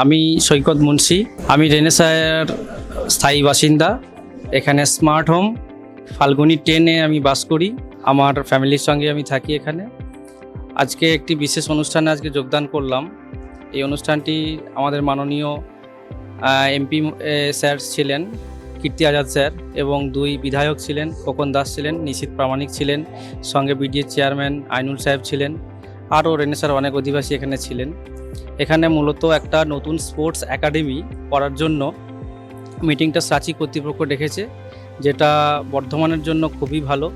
আমি সৈকত মুন্সি। আমি রেনেসার স্থায়ী বাসিন্দা। এখানে স্মার্ট হোম ফাল্গুনি 10-এ আমি বাস করি। আমার ফ্যামিলির সঙ্গে আমি থাকি এখানে। আজকে একটি বিশেষ অনুষ্ঠানে যোগদান করলাম। এই অনুষ্ঠানটি আমাদের মাননীয় এমপি স্যার ছিলেন, কীর্তি আজাদ স্যার, এবং 2 বিধায়ক ছিলেন, খোকন দাস ছিলেন, নিশীথ প্রামাণিক ছিলেন, সঙ্গে বিডিএ চেয়ারম্যান আইনুল সাহেব ছিলেন, আরও রেনেসার অনেক অধিবাসী এখানে ছিলেন। এখানে মূলত একটা নতুন স্পোর্টস একাডেমি করার জন্য মিটিংটা সাচি কর্তৃপক্ষ ডেকেছে, যেটা বর্ধমানের জন্য খুবই ভালো।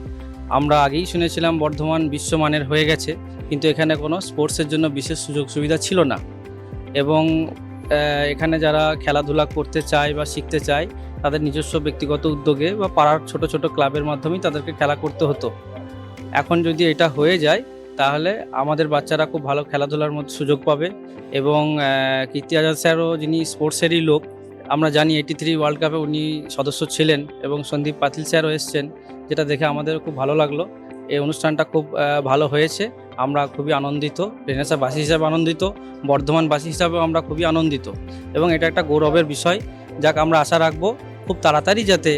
আমরা আগেই শুনেছিলাম বর্ধমান বিশ্বমানের হয়ে গেছে, কিন্তু এখানে কোনো স্পোর্টসের জন্য বিশেষ সুযোগ সুবিধা ছিল না। এবং এখানে যারা খেলাধুলা করতে চায় বা শিখতে চায়, তাদের নিজস্ব ব্যক্তিগত উদ্যোগে বা পাড়ার ছোট ছোট ক্লাবের মাধ্যমেই তাদেরকে খেলা করতে হতো। এখন যদি এটা হয়ে যায়, তাহলে আমাদের বাচ্চারা খুব ভালো খেলাধুলার মধ্যে সুযোগ পাবে। এবং কীর্তি আজাদ স্যারও, যিনি স্পোর্টসেরই লোক, আমরা জানি 83 ওয়ার্ল্ড কাপে উনি সদস্য ছিলেন, এবং সন্দীপ পাতিল স্যারও এসছেন, যেটা দেখে আমাদের খুব ভালো লাগলো। এই অনুষ্ঠানটা খুব ভালো হয়েছে। আমরা খুবই আনন্দিত, রেনেসাবাসী হিসাবে আনন্দিত, বর্ধমানবাসী হিসাবেও আমরা খুবই আনন্দিত, এবং এটা একটা গৌরবের বিষয়। যাক, আমরা আশা রাখবো খুব তাড়াতাড়ি যাতে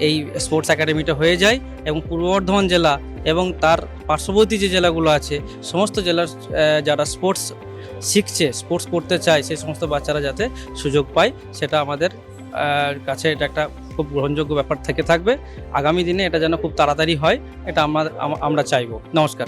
এই স্পোর্টস একাডেমিটা হয়ে যায়, এবং পূর্ব বর্ধমান জেলা এবং তার পার্শ্ববর্তী যে জেলাগুলো আছে, সমস্ত জেলার যারা স্পোর্টস শিখছে, স্পোর্টস করতে চায়, সেই সমস্ত বাচ্চারা যাতে সুযোগ পায়, সেটা আমাদের কাছে এটা একটা খুব গ্রহণযোগ্য ব্যাপার থেকে থাকবে। আগামী দিনে এটা যেন খুব তাড়াতাড়ি হয়, এটা আমরা চাইবো। নমস্কার।